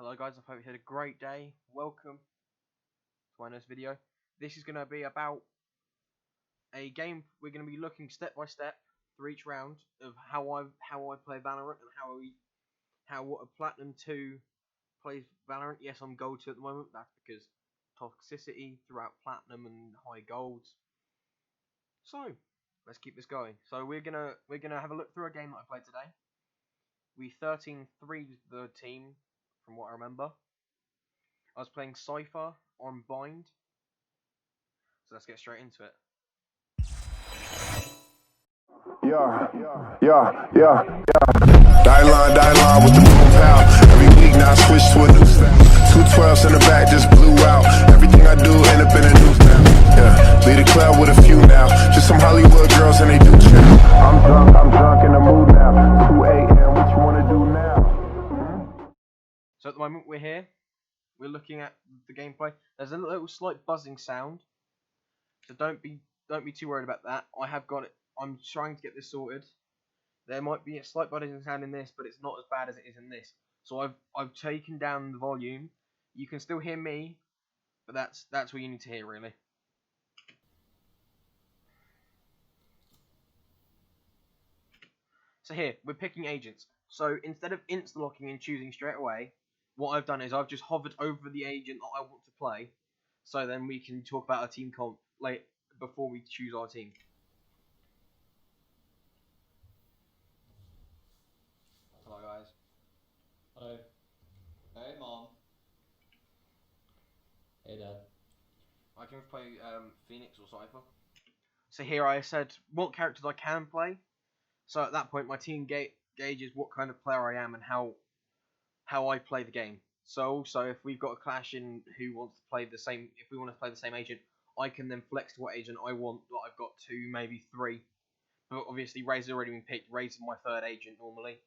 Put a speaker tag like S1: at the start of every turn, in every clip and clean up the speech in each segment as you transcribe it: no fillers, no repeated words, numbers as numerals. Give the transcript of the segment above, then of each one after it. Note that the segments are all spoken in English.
S1: Hello guys, I hope you had a great day. Welcome to my next video. This is going to be about a game. We're going to be looking step by step through each round of how I play Valorant and how a Platinum 2 plays Valorant. Yes, I'm Gold 2 at the moment. That's because toxicity throughout Platinum and high Golds. So let's keep this going. So we're gonna have a look through a game that I played today. We 13-3'd the team from what I remember. I was playing Cypher on Bind. So let's get straight into it.
S2: Yeah. Die line with the boom pow. Every week now I switch to a new style. 212s in the back just blew out. Everything I do end up in a new style. Yeah, lead a club with a few now. Just some Hollywood girls and they do chill. I'm drunk in the mood now. 2 a.m. What you wanna do now?
S1: So at the moment we're here. We're looking at the gameplay. There's a little slight buzzing sound, so don't be too worried about that. I have got it. I'm trying to get this sorted. There might be a slight buzzing sound in this, but it's not as bad as it is in this. So I've taken down the volume. You can still hear me, but that's what you need to hear really. So here we're picking agents. So instead of insta-locking and choosing straight away, what I've done is I've just hovered over the agent that I want to play, so then we can talk about our team comp late before we choose our team. Hello guys.
S3: Hello. Hey mom. Hey dad.
S1: I can play Phoenix or Cypher. So here I said what characters I can play. So at that point my team gauges what kind of player I am and how I play the game. So also if we've got a clash in who wants to play the same, if we want to play the same agent, I can then flex to what agent I want. I've got 2, maybe 3. But obviously Ray's already been picked. Ray's my 3rd agent normally.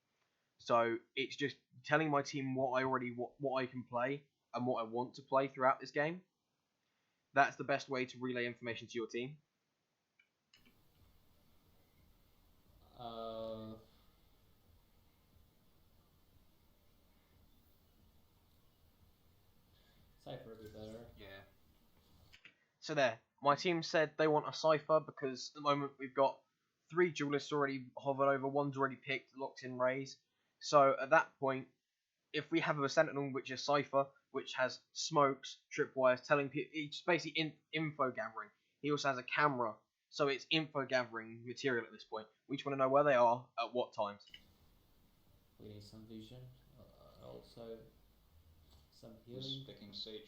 S1: So it's just telling my team what I can play and what I want to play throughout this game. That's the best way to relay information to your team.
S3: Cypher would be better.
S1: Yeah. So there, my team said they want a Cypher because at the moment we've got 3 duelists already hovered over, 1's already picked, locked in Rays. So at that point, if we have a Sentinel which is Cypher, which has smokes, tripwires, telling people, it's basically info gathering. He also has a camera, so it's info gathering material at this point. We just want to know where they are at what times.
S3: We need some vision, also some healing.
S4: Picking Sage.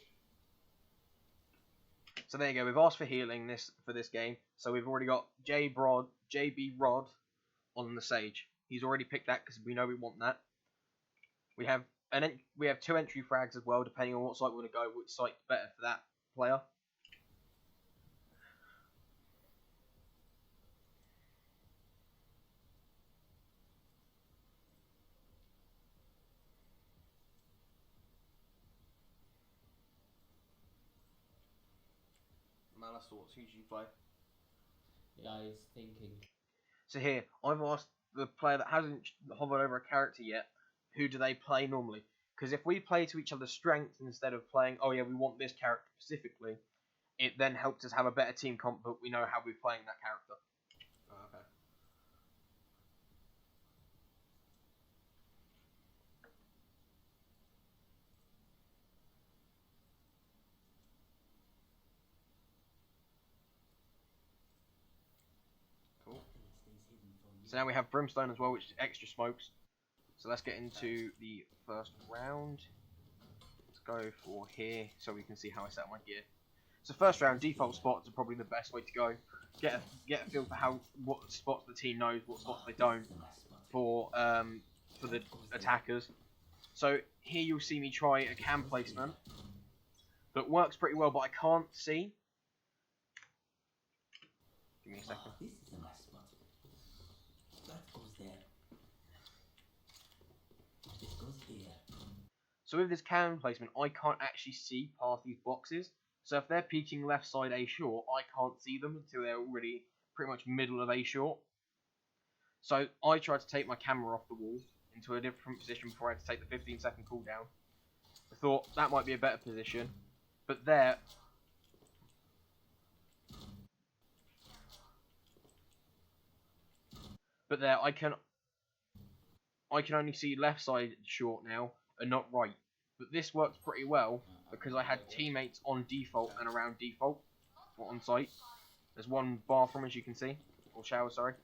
S1: So there you go. We've asked for healing for this game, so we've already got JB Rod on the Sage. He's already picked that because we know we want that. We have 2 entry frags as well, depending on what site we want to go, which site's better for that player. Malice thoughts, who do you play?
S3: Yeah, he's thinking.
S1: So here, I've asked the player that hasn't hovered over a character yet, who do they play normally? Because if we play to each other's strengths instead of playing, oh yeah, we want this character specifically, it then helps us have a better team comp, but we know how we're playing that character. Oh, okay. Cool. So now we have Brimstone as well, which is extra smokes. So let's get into the first round. Let's go for here so we can see how I set my gear. So first round, default spots are probably the best way to go. Get a feel for what spots the team knows, what spots they don't for the attackers. So here you'll see me try a cam placement that works pretty well, but I can't see. Give me a second.
S5: This is a nice spot. That goes there. This goes here.
S1: So with this cam placement, I can't actually see past these boxes. So if they're peeking left side A short, I can't see them until they're already pretty much middle of A short. So I tried to take my camera off the wall into a different position before I had to take the 15-second cooldown. I thought that might be a better position, but there I can only see left side short now and not right. But this works pretty well because I had teammates on default and around default on site. There's one bathroom, as you can see, or shower, sorry,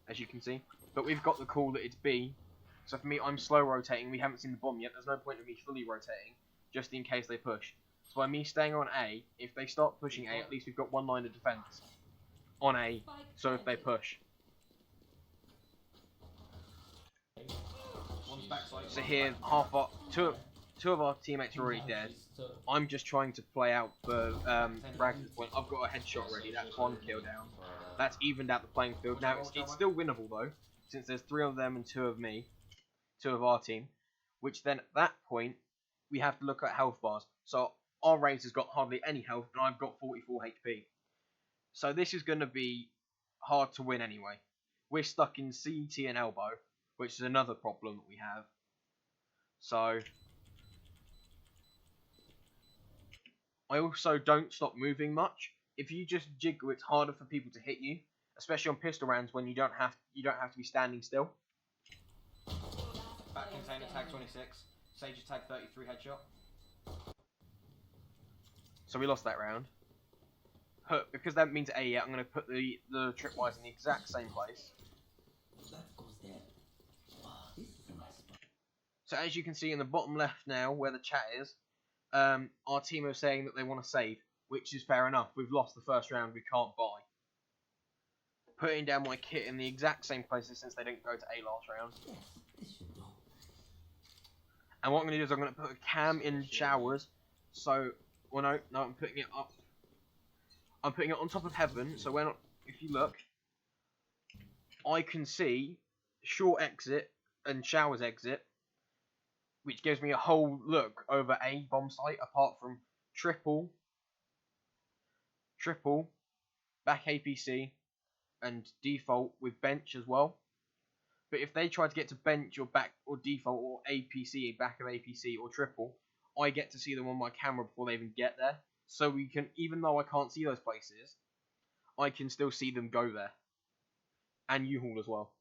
S1: as you can see. But we've got the call that it's B. So for me, I'm slow rotating. We haven't seen the bomb yet. There's no point in me fully rotating, just in case they push. So by me staying on A, if they start pushing A, at least we've got one line of defense on A. So if they push.
S5: One's backside.
S1: So here, two of our teammates are already dead. I'm just trying to play out for Ragnar's point. I've got a headshot already. That's one kill down. That's evened out the playing field. Now it's still winnable though, since there's 3 of them and 2 of me, 2 of our team. Which then at that point we have to look at health bars. So our Raze has got hardly any health, and I've got 44 HP. So this is going to be hard to win anyway. We're stuck in CT and elbow, which is another problem that we have. So I also don't stop moving much. If you just jiggle, it's harder for people to hit you, especially on pistol rounds when you don't have to be standing still.
S5: Back container tag 26. Sage tag 33 headshot.
S1: So we lost that round. Because that means A, I'm going to put the tripwires in the exact same place. So as you can see in the bottom left now, where the chat is, our team are saying that they want to save, which is fair enough. We've lost the first round, we can't buy. Putting down my kit in the exact same places since they didn't go to A last round. And what I'm going to do is I'm going to put a cam in showers. So, well no, I'm putting it up. I'm putting it on top of heaven, so when, if you look, I can see short exit and showers exit, which gives me a whole look over a bomb site, apart from triple, back APC, and default with bench as well. But if they try to get to bench or back or default or APC, back of APC or triple, I get to see them on my camera before they even get there. So we can, even though I can't see those places, I can still see them go there. And U-Haul as well.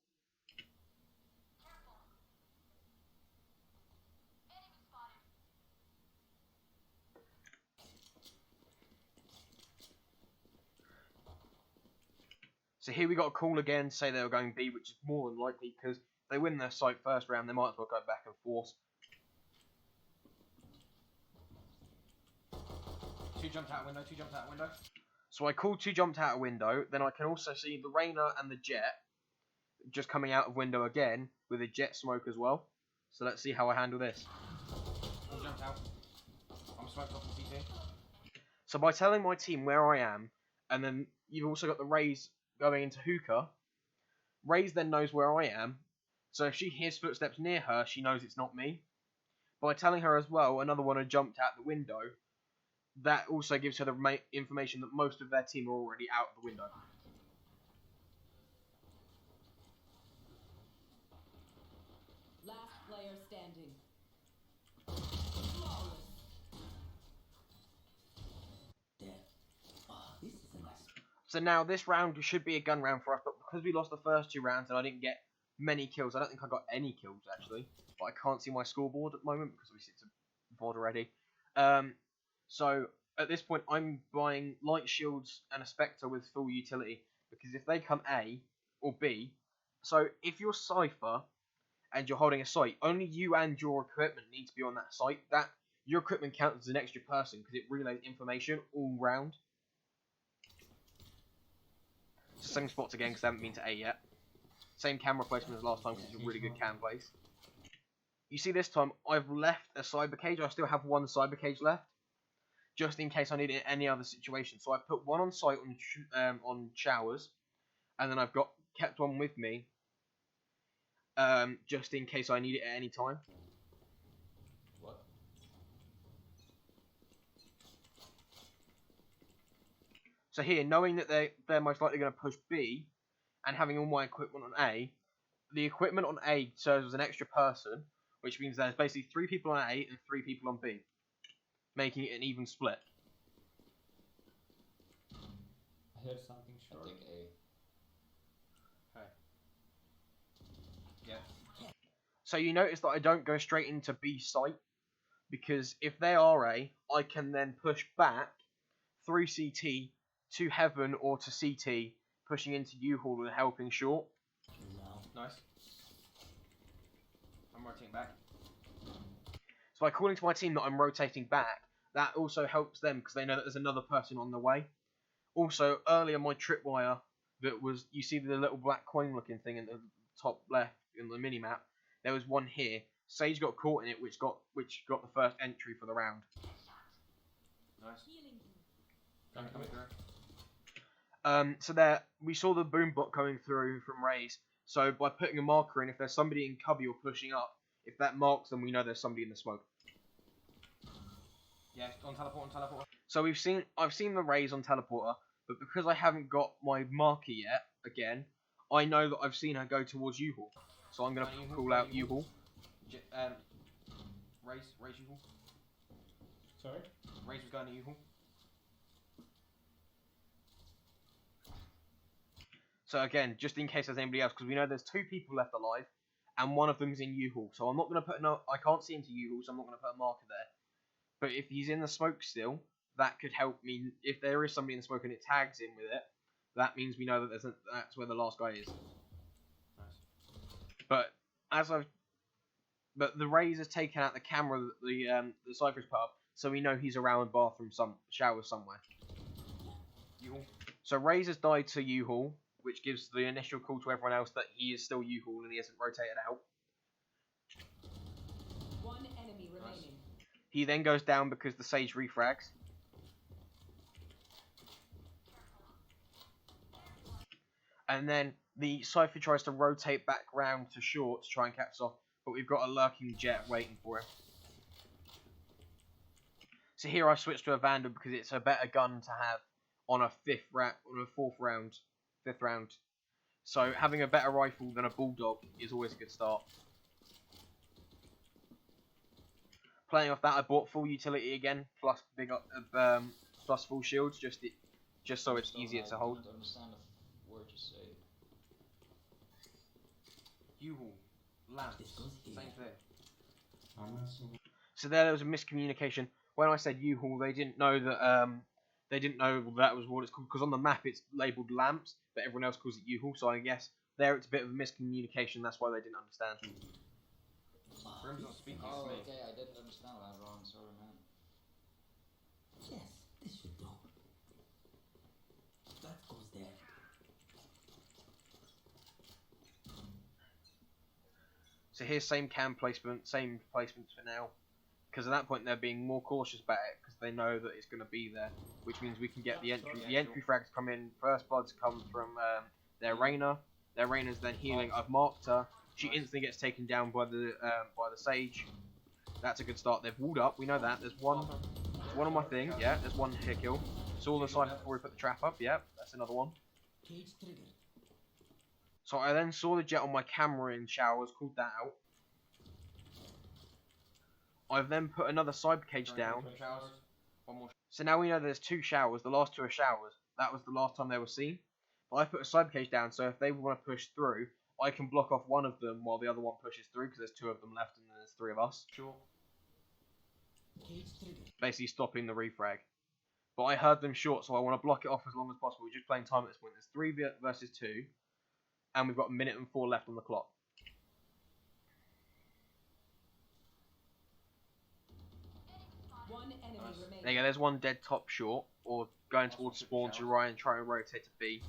S1: So here we got a call again, say they were going B, which is more than likely because they win their site first round, they might as well go back and forth.
S5: 2 jumped out a window, 2 jumped out a window.
S1: So I called 2 jumped out a window, then I can also see the Rainer and the Jet just coming out of window again with a Jet smoke as well. So let's see how I handle this.
S5: 1 jumped out. I'm smoked off the CT.
S1: So by telling my team where I am, and then you've also got the Raze going into hookah, Raze then knows where I am, so if she hears footsteps near her, she knows it's not me. By telling her as well, another one had jumped out the window, that also gives her the information that most of their team are already out of the window.
S4: Last player standing.
S1: So now this round should be a gun round for us, but because we lost the first 2 rounds and I didn't get many kills, I don't think I got any kills actually, but I can't see my scoreboard at the moment because obviously it's a VOD already. So at this point I'm buying light shields and a Spectre with full utility, because if they come A or B, so if you're Cypher and you're holding a site, only you and your equipment need to be on that site. That your equipment counts as an extra person because it relays information all round. Same spots again because they haven't been to A yet. Same camera placement as last time because it's a really good cam place. You see this time I've left a cyber cage. I still have 1 cyber cage left, just in case I need it in any other situation. So I put 1 on site on showers, and then I've kept 1 with me, just in case I need it at any time.
S3: What?
S1: So here, knowing that they're most likely going to push B, and having all my equipment on A, the equipment on A serves as an extra person, which means there's basically 3 people on A and 3 people on B, making it an even split.
S5: I heard something
S3: I
S5: short.
S3: think A.
S1: Okay. Yeah. So you notice that I don't go straight into B site, because if they are A, I can then push back through CT to Heaven or to CT, pushing into U-Hall and helping short.
S5: No.
S1: Nice. I'm rotating back. So by calling to my team that I'm rotating back, that also helps them because they know that there's another person on the way. Also, earlier my tripwire that was, you see the little black coin looking thing in the top left in the mini map. There was one here. Sage got caught in it, which got the first entry for the round. Nice. Coming through. So there, we saw the boom bot coming through from Raze. So by putting a marker in, if there's somebody in cubby or pushing up, if that marks them, we know there's somebody in the smoke. Yeah, on teleporter. So I've seen the Raze on teleporter, but because I haven't got my marker yet, again, I know that I've seen her go towards U-Hall. So I'm gonna call out U-Hall. Raze U-Hall.
S5: Sorry?
S1: Raze was going to U-Hall. So again, just in case there's anybody else, because we know there's 2 people left alive, and one of them's in U-Hall. So I'm not gonna put I can't see into U-Hall, so I'm not gonna put a marker there. But if he's in the smoke still, that could help me. If there is somebody in the smoke and it tags in with it, that means we know that that's where the last guy is. Nice. But the Raze has taken out the camera that the Cypher's put up, so we know he's around bathroom shower somewhere. U-Hall. So Raze has died to U-Hall, which gives the initial call to everyone else that he is still U-Hall and he hasn't rotated out.
S4: One enemy remaining.
S1: He then goes down because the Sage refrags. And then the Cypher tries to rotate back round to short to try and catch us off, but we've got a lurking Jet waiting for him. So here I've switched to a Vandal because it's a better gun to have on a fifth round. So having a better rifle than a Bulldog is always a good start. Playing off that, I bought full utility again, plus plus full shields, just so it's easier to hold.
S3: I don't understand a word you say.
S1: U-Hall, lamps,
S5: This goes here.
S1: same thing.
S5: I'm not so.
S1: So there was a miscommunication. When I said U-Hall, they didn't know that that was what it's called, because on the map it's labelled lamps, but everyone else calls it U-Hall. So I guess there it's a bit of a miscommunication. That's why they didn't understand. Grim's not speaking
S3: Oh,
S1: to me.
S3: okay, I didn't understand that wrong, sorry man.
S5: Yes, this should do. That goes there.
S1: So here's same cam placement, same placements for now. Because at that point they're being more cautious about it because they know that it's going to be there, which means we can get the entry. The entry frags come in. First bloods come from their Reyna. Their Reyna's then healing. I've marked her. She instantly gets taken down by the Sage. That's a good start. They've walled up. We know that. There's one on my thing. Yeah, there's one hit kill. Saw the Cypher before we put the trap up. Yeah, that's another one.
S5: Cage triggered.
S1: So I then saw the Jet on my camera in showers. Called that out. I've then put another cyber cage down. So now we know there's 2 showers. The last 2 are showers. That was the last time they were seen. But I put a cyber cage down, so if they want to push through, I can block off one of them while the other one pushes through, because there's 2 of them left and there's 3 of us. Sure.
S5: Cage triggered.
S1: Basically stopping the refrag. But I heard them short, so I want to block it off as long as possible. We're just playing time at this point. There's 3 versus 2, and we've got 1 minute and 4 left on the clock.
S4: One enemy remaining.
S1: There you go, there's one dead top short, or going towards spawn to try and rotate to B,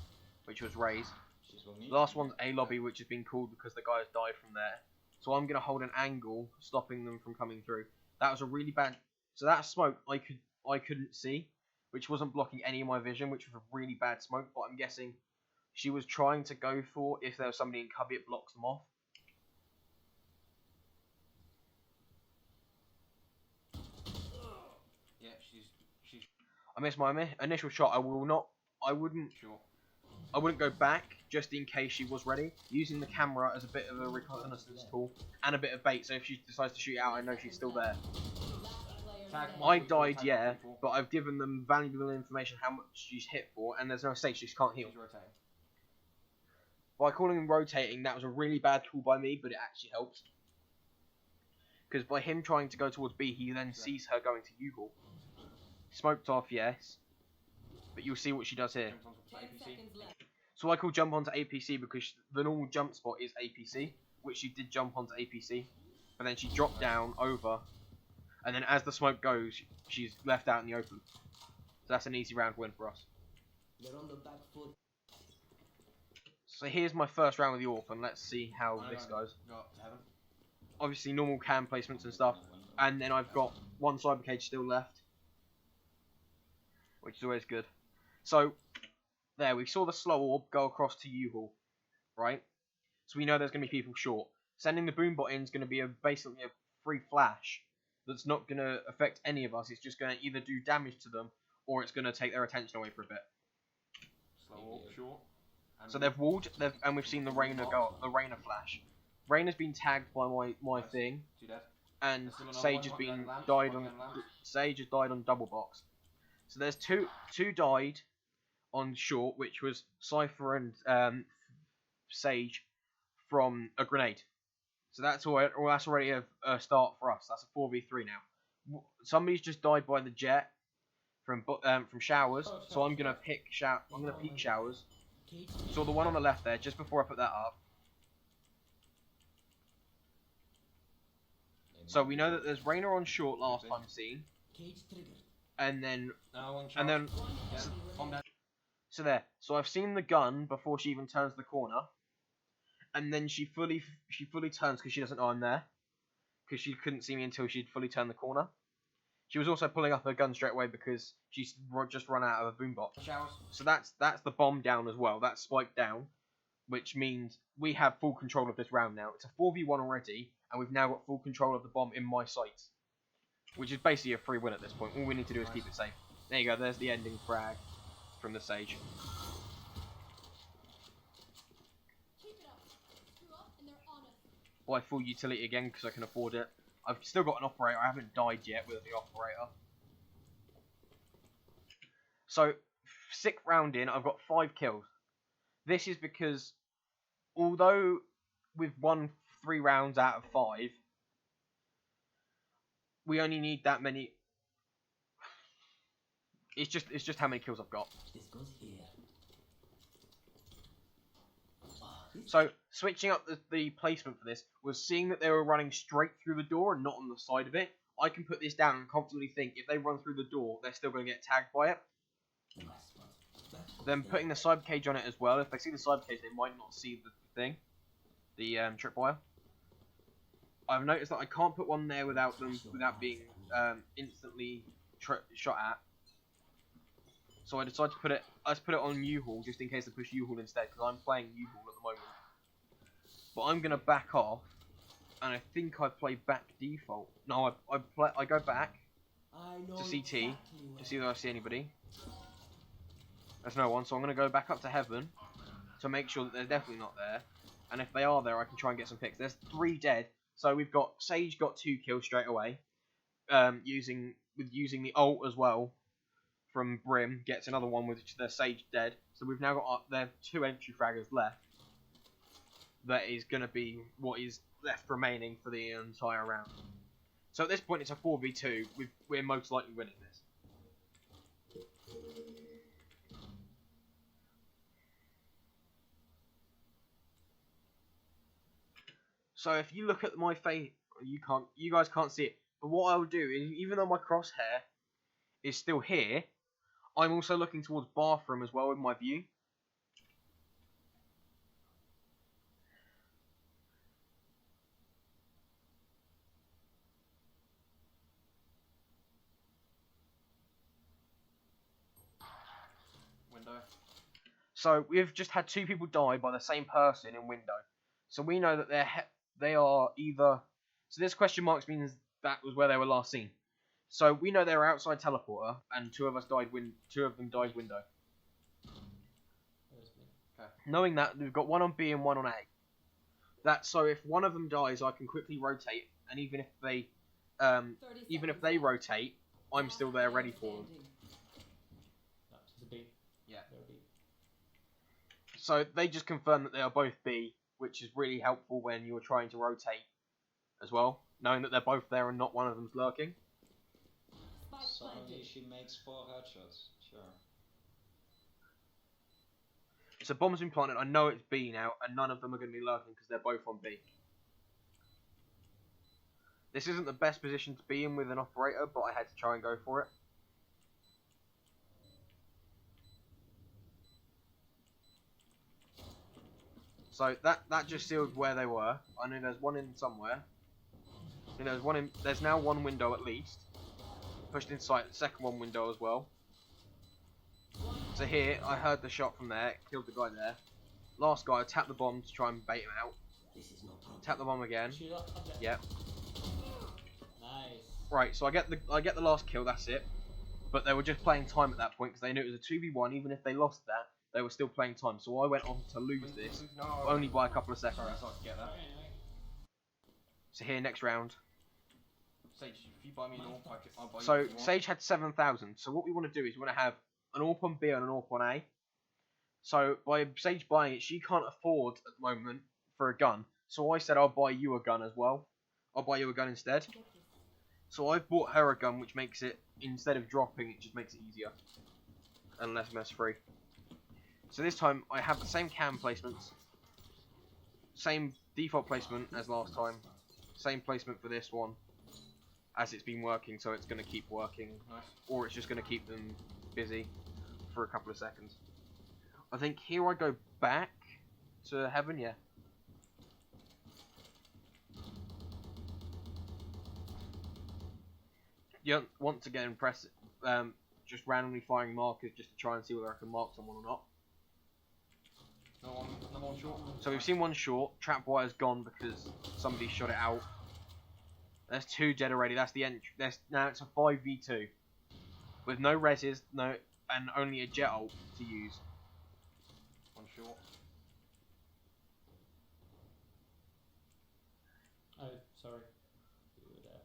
S1: which was Raze.
S3: She's with me.
S1: The last one's A lobby, which has been called because the guys died from there. So I'm going to hold an angle, stopping them from coming through. That was a really bad... So that smoke I couldn't see, which wasn't blocking any of my vision, which was a really bad smoke, but I'm guessing she was trying to go for, if there was somebody in cubby, it blocks them off. Yeah, she's... I missed my initial shot. I wouldn't go back just in case she was ready, using the camera as a bit of a reconnaissance tool and a bit of bait, so if she decides to shoot out, I know she's still there. I died, yeah, but I've given them valuable information how much she's hit for, and there's no stage, she can't heal. By calling him rotating, that was a really bad tool by me, but it actually helps. Because by him trying to go towards B, he then sees her going to U-Haul. Smoked off, yes. But you'll see what she does here.
S4: 10 seconds left.
S1: So I call jump onto APC because the normal jump spot is APC, which she did jump onto APC. But then she dropped down over, and then as the smoke goes, she's left out in the open. So that's an easy round win for us.
S5: They're on the back foot.
S1: So here's my first round with the AWP, and let's see how this goes. Obviously normal cam placements and stuff, and then I've got one cyber cage still left, which is always good. So there, we saw the slow orb go across to U-Haul, right? So we know there's going to be people short. Sending the boom bot in is going to be basically a free flash that's not going to affect any of us. It's just going to either do damage to them or it's going to take their attention away for a bit.
S6: Slow orb, short.
S1: So they've walled, and we've seen the Rainer go, the Rainer flash. Rainer's been tagged by my thing, and Sage has been Sage has died on double box. So there's two died on short, which was Cypher and Sage from a grenade. So that's already a start for us. That's a 4v3 now. Somebody's just died by the jet from showers, so I'm gonna peek showers. So the one on the left there, just before I put that up. So we know that there's Rainer on short last time seen,
S5: Cage triggered.
S1: and then
S6: Bomb down.
S1: so there. So I've seen the gun before she even turns the corner, and then she fully turns because she doesn't know I'm there, because she couldn't see me until she'd fully turned the corner. She was also pulling up her gun straight away because she's just run out of a boom bot. So that's the bomb down as well. That's spiked down, which means we have full control of this round now. It's a 4v1 already, and we've now got full control of the bomb in my sights, which is basically a free win at this point. All we need to do is keep it safe. There you go. There's the ending frag from the Sage.
S4: Keep it up. Screw up and they're on us.
S1: Buy full utility again because I can afford it. I've still got an operator. I haven't died yet with the operator. So, 6th round in, I've got 5 kills. This is because, although we've won 3 rounds out of 5, we only need that many. It's just how many kills I've got.
S5: This goes here.
S1: So, switching up the placement for this was seeing that they were running straight through the door and not on the side of it. I can put this down and confidently think if they run through the door, they're still going to get tagged by it.
S5: Nice spot. That goes
S1: Then
S5: there.
S1: putting the cyber cage on it as well. If they see the cyber cage, they might not see the thing, the tripwire. I've noticed that I can't put one there without being instantly shot at. So I decided to put it. Let's put it on U-Haul just in case they push U-Haul instead, because I'm playing U-Haul at the moment. But I'm gonna back off, and I think I play back default. No, I go back
S5: I know
S1: to CT
S5: exactly
S1: to see if I see anybody. There's no one, so I'm gonna go back up to heaven to make sure that they're definitely not there. And if they are there, I can try and get some picks. There's 3 dead, so we've got Sage got 2 kills straight away. Using the ult as well from Brim, gets another one with the Sage dead. So we've now got there 2 entry fraggers left. That is going to be what is left remaining for the entire round. So at this point, it's a 4v2. We're most likely winning this. So if you look at my face, you guys can't see it. But what I'll do is, even though my crosshair is still here, I'm also looking towards bathroom as well with my view.
S6: Window.
S1: So we've just had 2 people die by the same person in window. So we know that they are either. So this question marks means that was where they were last seen. So we know they were outside teleporter, and 2 of them died window.
S6: Okay.
S1: Knowing that we've got one on B and one on A. That so if one of them dies, I can quickly rotate, and even if they
S4: 30 seconds left.
S1: rotate, I'm still there ready for them.
S5: No, it's a B.
S6: Yeah.
S5: They're a B.
S1: So they just confirm that they are both B, which is really helpful when you're trying to rotate as well, knowing that they're both there and not one of them's lurking.
S4: Spike
S3: Suddenly
S4: planted.
S3: she makes 4 headshots. Sure.
S1: So bomb's been planted. I know it's B now, and none of them are going to be lurking because they're both on B. This isn't the best position to be in with an operator, but I had to try and go for it. So that just sealed where they were. I know there's one in somewhere. I know there's one in. There's now one window at least. Pushed inside the second one window as well. So here, I heard the shot from there, killed the guy there. Last guy, I tapped the bomb to try and bait him out.
S5: This is no problem.
S1: Tap the bomb again.
S5: Shoot up there.
S1: Yeah.
S5: Nice.
S1: Right, so I get the last kill. That's it. But they were just playing time at that point because they knew it was a 2v1. Even if they lost that, they were still playing time. So I went on to lose this
S6: No.
S1: only by a couple of seconds.
S6: Sorry, I thought I'd get that.
S1: So here, next round.
S6: Sage, if you buy me an AWP, I'll buy you
S1: So
S6: if you want.
S1: Sage had 7,000. So what we want to do is we want to have an AWP on B and an AWP on A. So by Sage buying it, she can't afford at the moment for a gun. So I said I'll buy you a gun as well. I'll buy you a gun instead. So I've bought her a gun, which makes it, instead of dropping, it just makes it easier and less mess free. So this time I have the same cam placements, same default placement as last time, same placement for this one, as it's been working. So it's going to keep working,
S6: Nice.
S1: or it's just going to keep them busy for a couple of seconds. I think here I go back to heaven, yeah. You don't want to get impressed, just randomly firing markers just to try and see whether I can mark someone or not.
S6: No one short.
S1: So we've seen one short, trap wire's gone because somebody shot it out. There's 2 dead already, that's the end. Now it's a 5v2. With no reses, and only a jet ult to use.
S6: One short.
S5: Oh, sorry. You were there.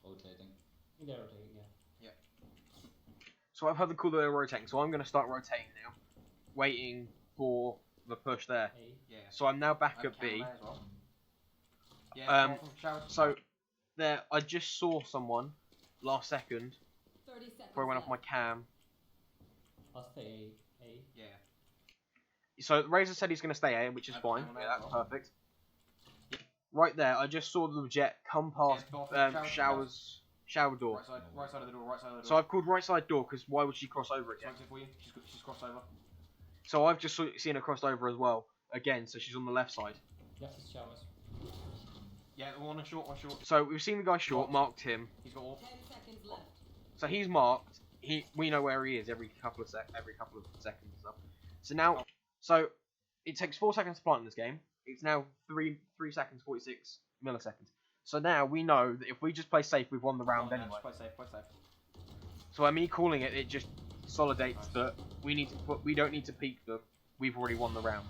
S3: Rotating.
S5: They're rotating, yeah.
S1: So I've heard the call that they're rotating, so I'm going to start rotating now. Waiting for the push there.
S5: A.
S6: Yeah.
S1: So I'm now back
S6: I have
S1: at B.
S6: cam there as well. Yeah, shower.
S1: So there, I just saw someone last second
S4: 30 seconds
S1: before I went off my
S4: left.
S1: cam.
S5: I'll stay A.
S6: Yeah.
S1: So Razor said he's going to stay A, which is
S6: I've
S1: fine.
S6: cam
S1: Yeah,
S6: there
S1: that's
S6: as well.
S1: perfect. Right there, I just saw the jet come past shower door.
S6: Right side of the door, right side of the door.
S1: So I've called right side door because why would she cross over it yet?
S6: For you. She's crossed over.
S1: So I've just seen her crossed over as well. Again, so she's on the left side.
S5: Left is showers.
S6: Yeah, one short.
S1: So we've seen the guy short, marked him.
S6: He's got all.
S4: 10 seconds left.
S1: So he's marked. We know where he is every couple of seconds and stuff. So now, so it takes 4 seconds to plant in this game. It's now 3 seconds 46 milliseconds. So now we know that if we just play safe, we've won the round
S6: Yeah,
S1: anyway.
S6: just play safe.
S1: So by me calling it, it just consolidates that we don't need to peek them. We've already won the round.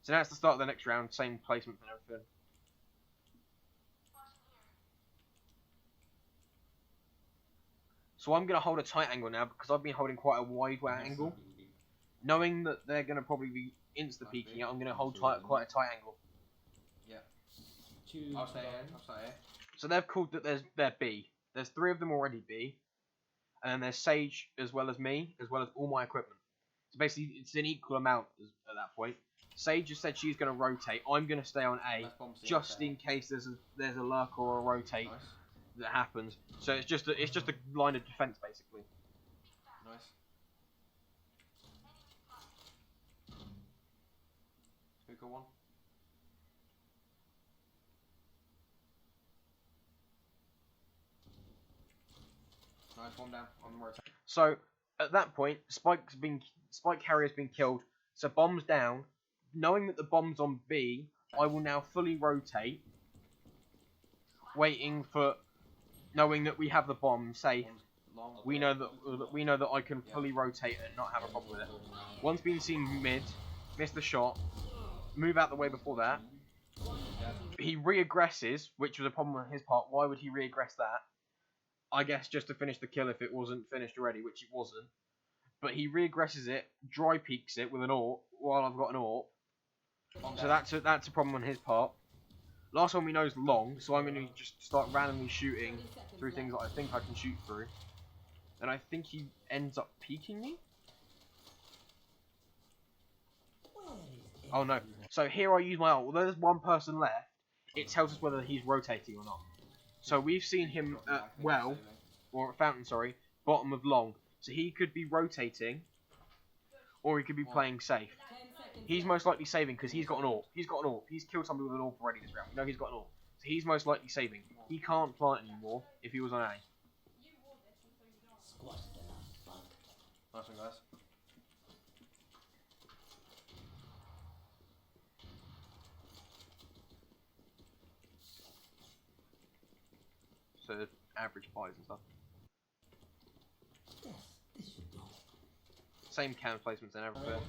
S1: So now it's the start of the next round, same placement and everything. So I'm going to hold a tight angle now because I've been holding quite a wide angle. Knowing that they're going to probably be insta-peeking it, I'm going to hold quite a tight angle.
S6: I'll stay here.
S1: So they've called that they're B. There's 3 of them already B. And then there's Sage as well as me, as well as all my equipment. So basically it's an equal amount at that point. Sage just said she's going to rotate. I'm going to stay on A, just in case there's a lurk or a rotate
S6: Nice.
S1: that happens. So it's just a line of defense basically.
S6: Nice. Hookah one. Nice, one down on the rotate.
S1: So at that point, Spike carrier's been killed. So bomb's down. knowing that the bomb's on B, I will now fully rotate, waiting for, knowing that we have the bomb safe.
S6: One's long.
S1: We know that I can fully rotate and not have a problem with it. One's been seen mid, missed the shot, move out the way before that. He re-aggresses, which was a problem on his part. Why would he re-aggress that? I guess just to finish the kill if it wasn't finished already, which it wasn't. But he re-aggresses it, dry peeks it with an AWP while I've got an AWP. So that's a problem on his part. Last one we know is long, so I'm going to just start randomly shooting through things that I think I can shoot through. And I think he ends up peeking me? Oh no. So here I use my ult. Although there's one person left, it tells us whether he's rotating or not. So we've seen him at well, or at fountain, sorry, bottom of long. So he could be rotating, or he could be playing safe. He's most likely saving because he's got an AWP. He's got an AWP. He's killed somebody with an AWP already this round. We know he's got an AWP. So he's most likely saving. He can't plant anymore if he was on A.
S5: Squash the last bug.
S6: Nice one, guys.
S1: So average buys and stuff.
S5: Yes, this should do.
S1: Same cam placements and everything.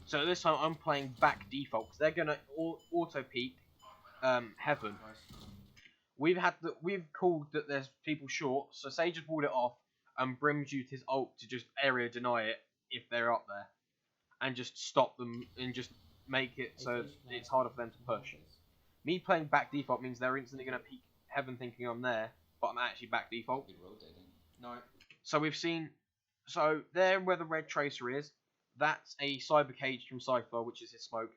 S1: So this time I'm playing back default because they're gonna auto peek heaven.
S6: Nice.
S1: We've called that there's people short, so Sage just walled it off and Brim's used his ult to just area deny it if they're up there, and just stop them and just make it so it's harder for them to push. Me playing back default means they're instantly gonna peek heaven thinking I'm there, but I'm actually back default.
S3: Be rotating.
S6: No.
S1: So we've seen, so there where the red tracer is, that's a cyber cage from Cypher, which is his smoke,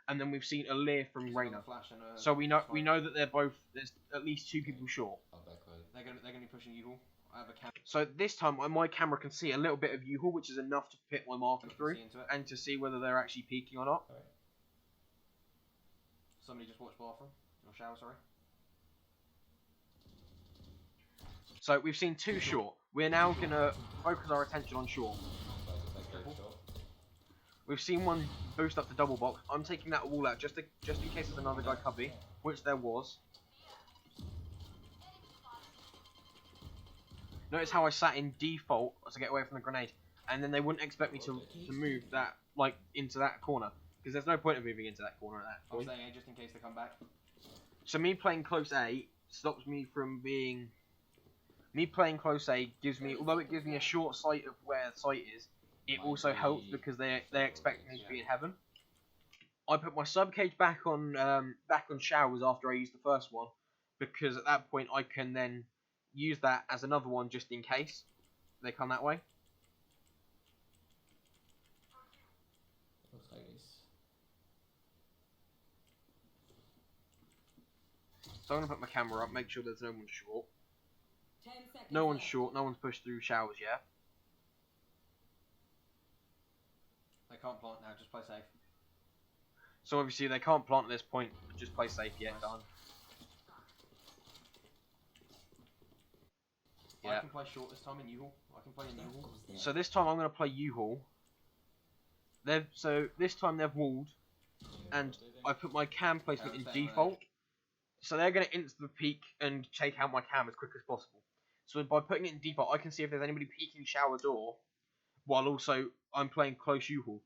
S1: and then we've seen a Lear from Reyna. So we know that they're both, there's at least two people short.
S3: I'll back right.
S6: They're gonna be pushing U-Haul. I have a cam.
S1: So this time my camera can see a little bit of U-Haul, which is enough to fit my marker through,
S6: See into it.
S1: and to see whether they're actually peeking or not.
S3: Alright.
S6: Somebody just watched bathroom or shower. Sorry.
S1: So we've seen two short. We're now gonna focus our attention on short.
S3: Try to back right short.
S1: We've seen one boost up the double box. I'm taking that wall out just in case there's another guy cubby, which there was. Notice how I sat in default to get away from the grenade, and then they wouldn't expect me to move that like into that corner because there's no point of moving into that corner at that
S6: I was
S1: point.
S6: saying A just in case they come back.
S1: So me playing close A stops me from being. Me playing close A gives me, although it gives me a short sight of where the sight is, it also helps because they expect me to be in heaven. I put my sub cage back on showers after I used the first one, because at that point I can then use that as another one just in case they come that way.
S3: Looks like this.
S1: So I'm gonna put my camera up, make sure there's no one short.
S4: 10 seconds
S1: No one's
S4: left.
S1: short, no one's pushed through showers yet.
S6: They can't plant now. Just play safe.
S1: So obviously they can't plant at this point, just play safe yet,
S6: Nice.
S1: done.
S6: I
S1: Yeah.
S6: can play short this time in U-Haul. I can play in
S5: That
S6: U-Haul.
S5: goes there.
S1: So this time I'm gonna play U-Haul. So this time they've walled, and I put my cam placement in default. So they're gonna insta peek and take out my cam as quick as possible. So by putting it in default, I can see if there's anybody peeking shower door, while also I'm playing close U-Haul.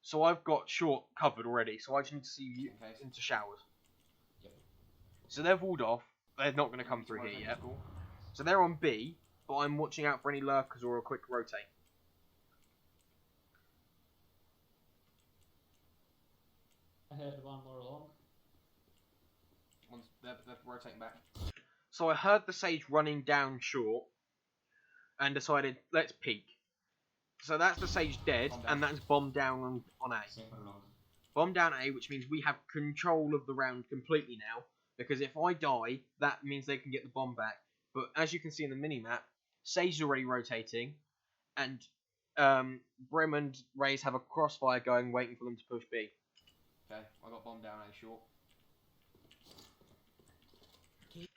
S1: So I've got short covered already, so I just need to see
S6: In case.
S1: into showers.
S3: Yep.
S1: So they've walled off. They're not going to come through here yet. So they're on B, but I'm watching out for any lurkers or a quick rotate.
S3: I had one more long.
S6: They're rotating back.
S1: So I heard the Sage running down short, and decided, let's peek. So that's the Sage dead,
S6: Bomb down.
S1: and that's bomb down on A.
S3: Super long.
S1: Bomb down A, which means we have control of the round completely now, because if I die, that means they can get the bomb back. But as you can see in the minimap, Sage is already rotating, and Brim and Raze have a crossfire going, waiting for them to push B.
S6: Okay, I got bomb down A short.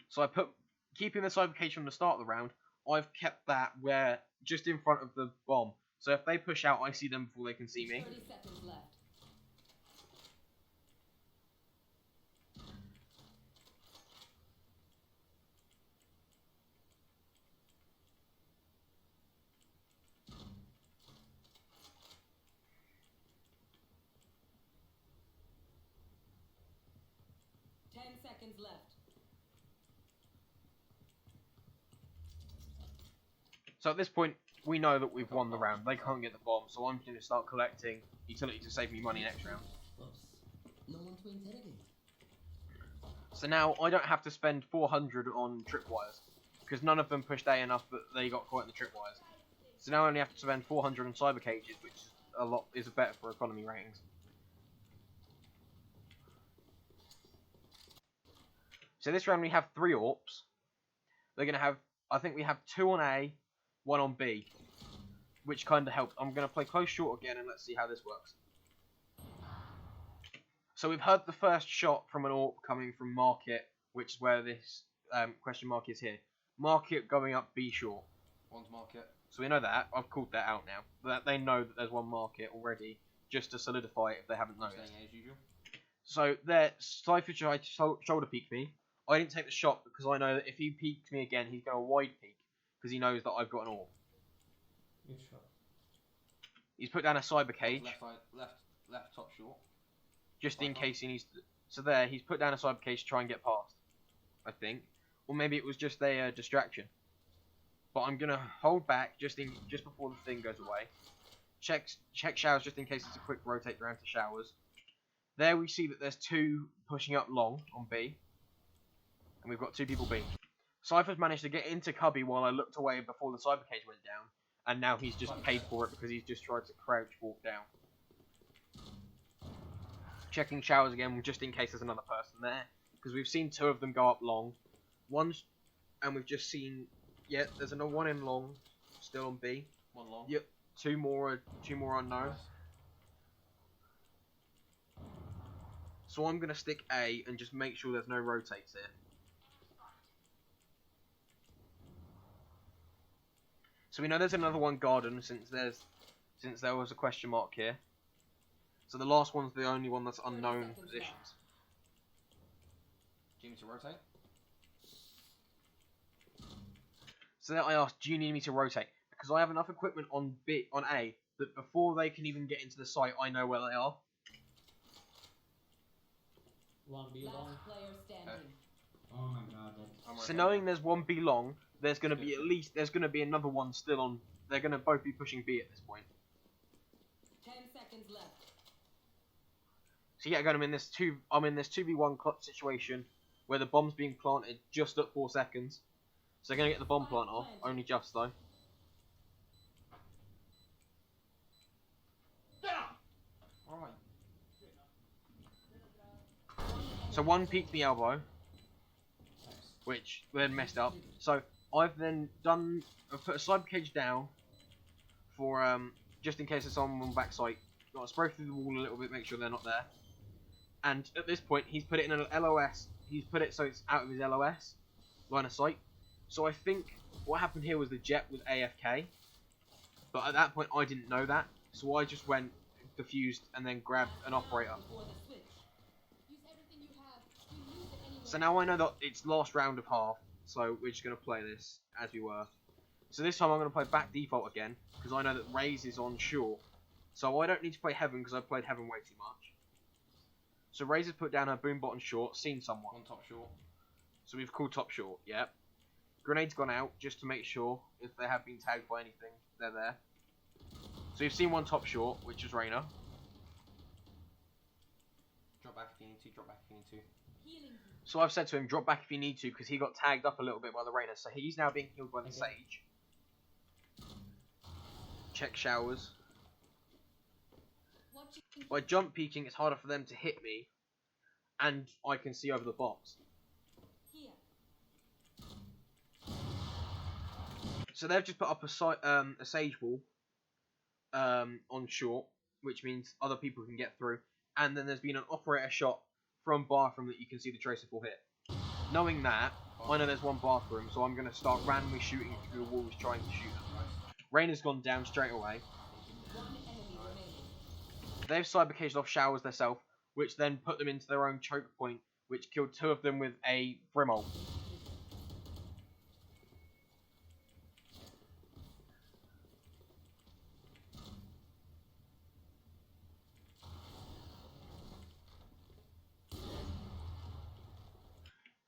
S1: So I put, keeping the cyber cage from the start of the round, I've kept that where, just in front of the bomb. So if they push out, I see them before they can see me.
S4: 30 seconds left. seconds left.
S1: So at this point, we know that we've won the round. They can't get the bomb, so I'm going to start collecting utility to save me money next round.
S5: Oops. No one to interrogate.
S1: So now I don't have to spend 400 on tripwires, because none of them pushed A enough that they got caught in the tripwires. So now I only have to spend 400 on cyber cages, which is better for economy ratings. So this round we have 3 AWPs. They're going to have, I think we have 2 on A, 1 on B, which kind of helps. I'm going to play close short again and let's see how this works. So we've heard the first shot from an AWP coming from Market, which is where this question mark is here. Market going up B short.
S6: One's Market.
S1: So we know that. I've called that out now. That they know that there's one Market already, just to solidify it if they haven't noticed.
S6: Staying A as usual.
S1: So there, Cypher tried to shoulder peek me. I didn't take the shot because I know that if he peeked me again, he's going to wide peek because he knows that I've got an AWP.
S3: Good shot.
S1: He's put down a cyber cage
S6: Left side, left top short.
S1: just in
S6: Right
S1: case he needs to. So there, he's put down a cyber cage to try and get past, I think, or maybe it was just a distraction. But I'm gonna hold back just before the thing goes away. Check showers just in case it's a quick rotate round to showers. There we see that there's 2 pushing up long on B, and we've got 2 people B. Cypher's managed to get into cubby while I looked away before the cyber cage went down, and now he's just paid for it because he's just tried to crouch walk down. Checking showers again just in case there's another person there, because we've seen 2 of them go up long. And we've just seen, yeah, there's another 1 in long, still on B.
S6: 1 long.
S1: Yep, 2 more unknown. So I'm gonna stick A and just make sure there's no rotates here. So we know there's another one garden since there was a question mark here. So the last one's the only one that's unknown positions.
S6: Do you need to rotate?
S1: So then I asked, do you need me to rotate? Because I have enough equipment on A that before they can even get into the site, I know where they are.
S3: 1 B long.
S4: Last player standing.
S5: Oh my god,
S6: I'm
S1: So
S6: rotating.
S1: knowing there's 1 B long, there's going to be another one still on. They're going to both be pushing B at this point.
S4: 10 seconds left.
S1: So yeah, again, I'm in this 2v1 situation where the bomb's being planted just at 4 seconds. So they're going to get the bomb plant off, only just though.
S6: Alright.
S1: So 1 peeked the elbow, which then messed up. So I've put a cyber cage down for just in case there's someone on back site. Got to spray through the wall a little bit, make sure they're not there. And at this point, he's put it in an LOS. He's put it so it's out of his LOS line of sight. So I think what happened here was the jet was AFK, but at that point I didn't know that, so I just went defused and then grabbed an operator.
S4: Before the switch. Use everything you have. You use it anyway.
S1: So now I know that it's last round of half, so we're just going to play this as we were. So this time I'm going to play back default again, because I know that Raze is on short. So I don't need to play Heaven, because I've played Heaven way too much. So Raze has put down her boom bot on short, seen someone.
S6: 1 top short.
S1: So we've called top short, yep. Grenade's gone out, just to make sure, if they have been tagged by anything, they're there. So we've seen 1 top short, which is Reyna.
S6: Drop back if you need to, drop back if you need to.
S4: Healing you.
S1: So I've said to him, drop back if you need to, because he got tagged up a little bit by the Reyna. So he's now being healed by the Sage. Check showers.
S4: Watching.
S1: By jump peeking, it's harder for them to hit me, and I can see over the box.
S4: Here.
S1: So they've just put up a Sage wall on short, which means other people can get through. And then there's been an operator shot from bathroom that you can see the tracer full hit. Knowing that, I know there's 1 bathroom, so I'm going to start randomly shooting through the walls trying to shoot them. Reyna's gone down straight away.
S4: 1 enemy remaining.
S1: They've cybercaged off showers themselves, which then put them into their own choke point, which killed 2 of them with a Brimol.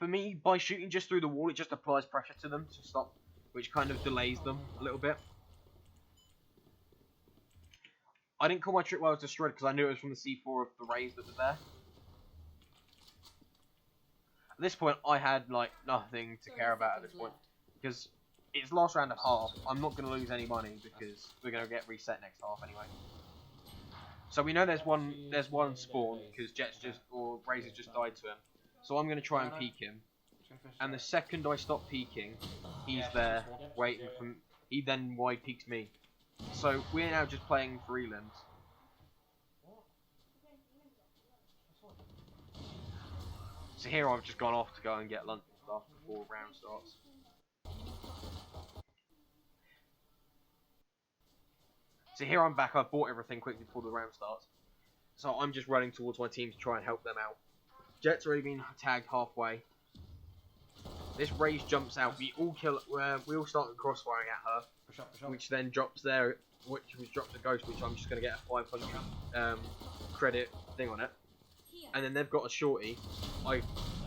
S1: for me, by shooting just through the wall, it just applies pressure to them to stop, which kind of delays them a little bit. I didn't call my trick while I was destroyed because I knew it was from the C4 of the rays that was there. At this point, I had like nothing to care about at this point because it's last round of half. I'm not going to lose any money because we're going to get reset next half anyway. So we know there's one spawn because Jets just or Razor just died to him. So I'm going to try and peek him. And the second I stop peeking, he's there waiting for me. He then wide peeks me. So we're now just playing for elims. So here I've just gone off to go and get lunch and stuff before the round starts. So here I'm back, I've bought everything quickly before the round starts. So I'm just running towards my team to try and help them out. Jet's already been tagged halfway. This Raze jumps out, we all start crossfiring at her.
S6: Push up.
S1: Which then drops there, which drops a ghost, which I'm just going to get a 500 credit thing on it. And then they've got a shorty. I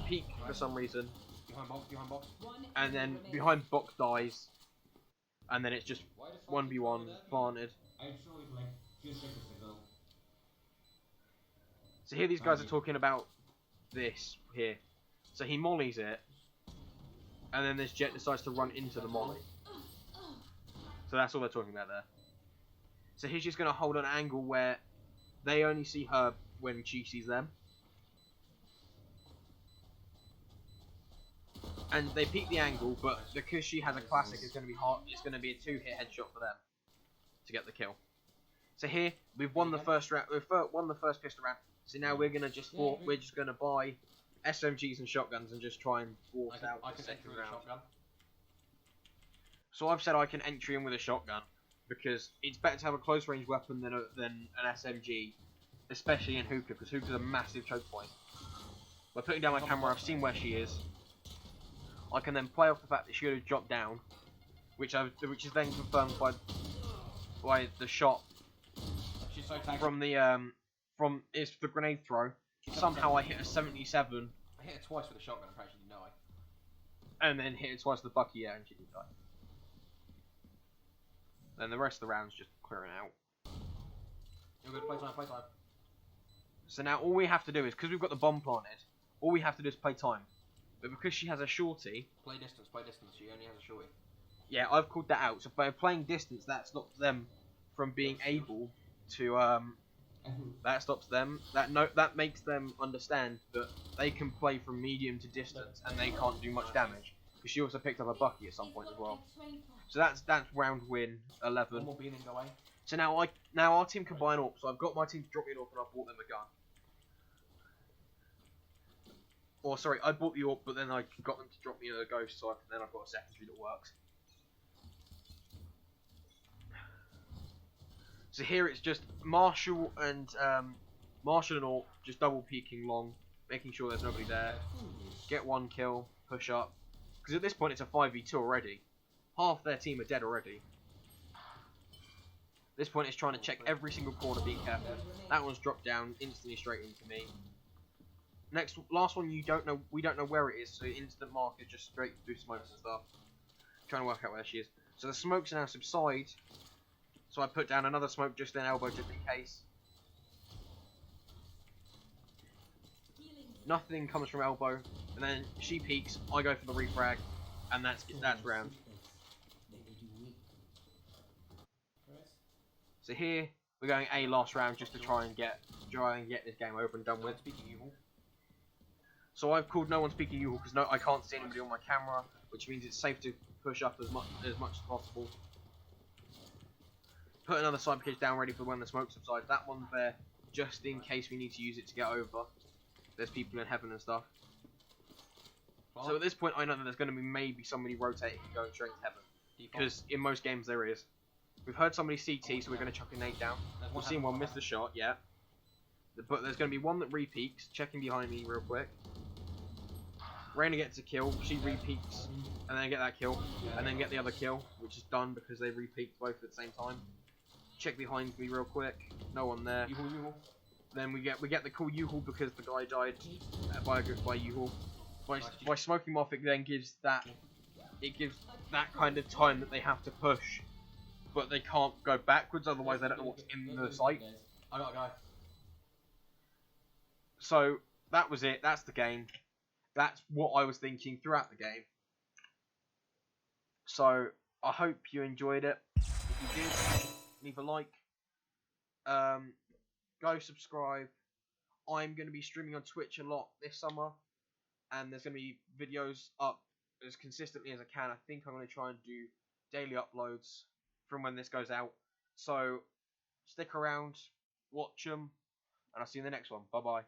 S1: peek for some reason.
S6: Behind box.
S1: And then behind box dies. And then it's just 1v1 planted.
S3: I saw it like few seconds ago.
S1: So here these guys are talking about this here. So he mollies it. And then this Jet decides to run into the molly. So that's all they're talking about there. So he's just going to hold an angle where they only see her when she sees them. And they peek the angle, but because she has a classic, it's going to be hard. It's going to be a 2-hit headshot for them to get the kill. So here we've won the first round. We've won the first pistol round. So now we're going to just we're just going to buy SMGs and shotguns and just try and force out the second round. So I've said I can entry in with a shotgun because it's better to have a close range weapon than an SMG, especially in hookah, because hookah's a massive choke point. By putting down my camera, I've seen where she is. I can then play off the fact that she would have dropped down, which is then confirmed by the shot from the grenade throw. Somehow I hit a 77.
S6: I hit her twice with a shotgun, I'm actually didn't know
S1: And then hit her twice with the Bucky, and she didn't die. Then the rest of the round's just clearing out.
S6: You're good, play time.
S1: So now all we have to do is, because we've got the bomb planted, all we have to do is play time. But because she has a shorty...
S6: Play distance, she only has a shorty.
S1: Yeah, I've called that out. So by playing distance, that stops them from being able to... that stops them. That makes them understand that they can play from medium to distance and they can't do much damage. Because she also picked up a Bucky at some point as well. So that's round win 11.
S6: One more being in the way.
S1: So now our team can buy an AWP. So I've got my team to drop me an AWP and I've bought them a gun. Or sorry, I bought the AWP, but then I got them to drop me a ghost, so then I've got a secondary that works. So here it's just Marshall and AWP just double peeking long, making sure there's nobody there. Get one kill, push up. Because at this point it's a 5v2 already. Half their team are dead already. This point it's trying to check every single corner, being careful. That one's dropped down instantly straight into me. Last one we don't know where it is, so instant marker just straight through smokes and stuff. Trying to work out where she is. So the smokes now subside. So I put down another smoke just in elbow just in case. Nothing comes from elbow, and then she peeks, I go for the refrag, and that's round. So here we're going A last round just to try and get this game over and done with. So I've called no one speaking U-Haul because I can't see anybody on my camera, which means it's safe to push up as much as possible. Put another sniper cage down ready for when the smoke subsides. That one's there just in case we need to use it to get over. There's people in heaven and stuff. So at this point I know that there's going to be maybe somebody rotating and going straight to heaven. Because in most games there is. We've heard somebody CT, so we're going to chuck a nade down. We've seen one miss the shot, yeah. But there's going to be one that repeaks, checking behind me real quick. Raina gets a kill, she repeats, and then get that kill, and then get the other kill, which is done because they repeaked both at the same time. Check behind me real quick, no one there.
S6: U-Haul.
S1: Then we get the cool U-Haul because the guy died by U-Haul. By smoking them off, it then gives that kind of time that they have to push, but they can't go backwards. Otherwise, they don't know what's in the sight.
S6: I gotta go.
S1: So that was it. That's the game. That's what I was thinking throughout the game. So I hope you enjoyed it. If you did, leave a like. Go subscribe. I'm going to be streaming on Twitch a lot this summer, and there's going to be videos up as consistently as I can. I think I'm going to try and do daily uploads from when this goes out. So stick around, watch them, and I'll see you in the next one. Bye bye.